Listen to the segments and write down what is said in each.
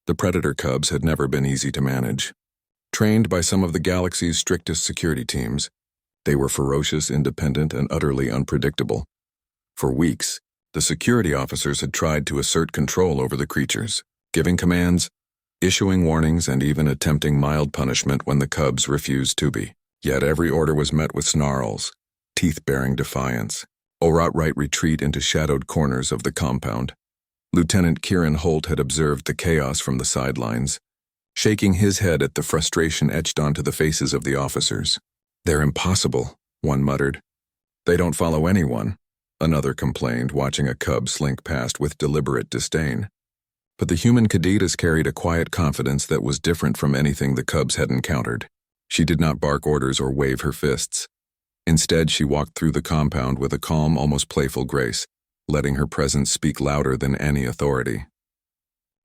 The predator cubs had never been easy to manage. Trained by some of the galaxy's strictest security teams, they were ferocious, independent, and utterly unpredictable. For weeks, the security officers had tried to assert control over the creatures, giving commands, issuing warnings, and even attempting mild punishment when the cubs refused to be. Yet every order was met with snarls, teeth-baring defiance, or outright retreat into shadowed corners of the compound. Lieutenant Kieran Holt had observed the chaos from the sidelines, shaking his head at the frustration etched onto the faces of the officers. "They're impossible," one muttered. "They don't follow anyone," another complained, watching a cub slink past with deliberate disdain. But the human Cadet carried a quiet confidence that was different from anything the cubs had encountered. She did not bark orders or wave her fists. Instead, she walked through the compound with a calm, almost playful grace, letting her presence speak louder than any authority.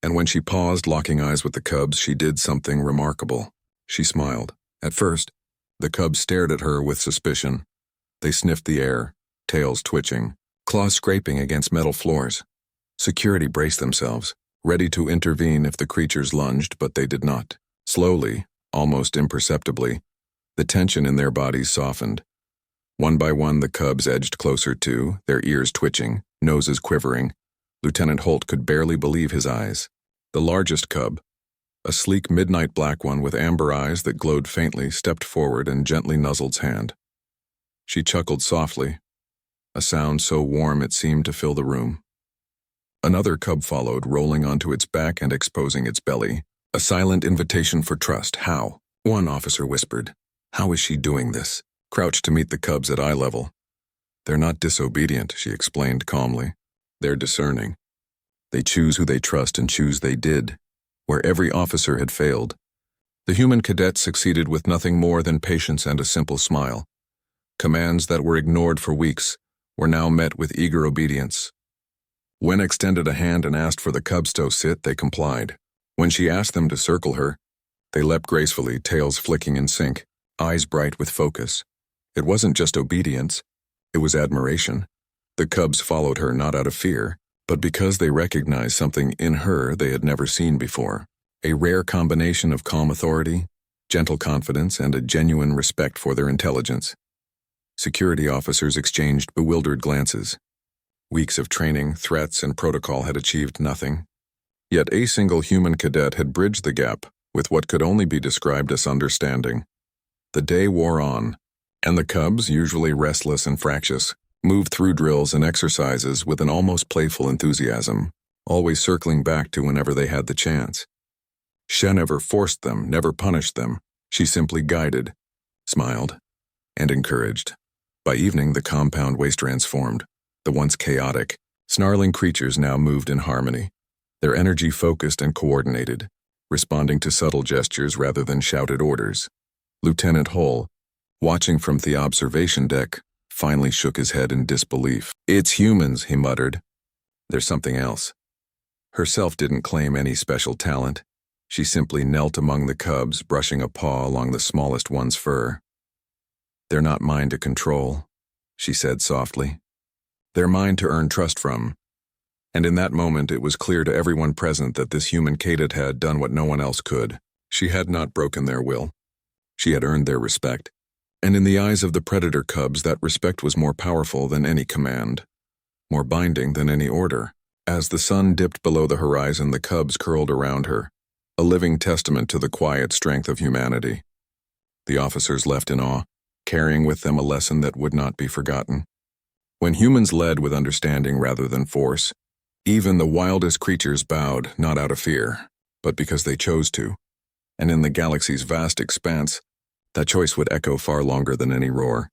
And when she paused, locking eyes with the cubs, she did something remarkable. She smiled. At first, the cubs stared at her with suspicion. They sniffed the air, tails twitching, claws scraping against metal floors. Security braced themselves, ready to intervene if the creatures lunged, but they did not. Slowly, almost imperceptibly, the tension in their bodies softened. One by one, the cubs edged closer too, their ears twitching, noses quivering. Lieutenant Holt could barely believe his eyes. The largest cub, a sleek midnight black one with amber eyes that glowed faintly, stepped forward and gently nuzzled his hand. She chuckled softly, a sound so warm it seemed to fill the room. Another cub followed, rolling onto its back and exposing its belly. A silent invitation for trust. "How?" one officer whispered. "How is she doing this?" Crouched to meet the cubs at eye level. "They're not disobedient," she explained calmly. "They're discerning. They choose who they trust and choose they did, where every officer had failed." The human cadet succeeded with nothing more than patience and a simple smile. Commands that were ignored for weeks were now met with eager obedience. When extended a hand and asked for the cubs to sit, they complied. When she asked them to circle her, they leapt gracefully, tails flicking in sync, eyes bright with focus. It wasn't just obedience, it was admiration. The cubs followed her not out of fear, but because they recognized something in her they had never seen before. A rare combination of calm authority, gentle confidence, and a genuine respect for their intelligence. Security officers exchanged bewildered glances. Weeks of training, threats, and protocol had achieved nothing. Yet a single human cadet had bridged the gap with what could only be described as understanding. The day wore on, and the cubs, usually restless and fractious, moved through drills and exercises with an almost playful enthusiasm, always circling back to whenever they had the chance. She never forced them, never punished them. She simply guided, smiled, and encouraged. By evening, the compound was transformed. The once chaotic, snarling creatures now moved in harmony, their energy focused and coordinated, responding to subtle gestures rather than shouted orders. Lieutenant Hull, watching from the observation deck, finally shook his head in disbelief. "It's humans," he muttered. "There's something else." Herself didn't claim any special talent. She simply knelt among the cubs, brushing a paw along the smallest one's fur. "They're not mine to control," she said softly. "They're mine to earn trust from." And in that moment it was clear to everyone present that this human cadet had done what no one else could. She had not broken their will. She had earned their respect. And in the eyes of the predator cubs, that respect was more powerful than any command, more binding than any order. As the sun dipped below the horizon, the cubs curled around her, a living testament to the quiet strength of humanity. The officers left in awe, carrying with them a lesson that would not be forgotten. When humans led with understanding rather than force, even the wildest creatures bowed, not out of fear, but because they chose to. And in the galaxy's vast expanse, that choice would echo far longer than any roar.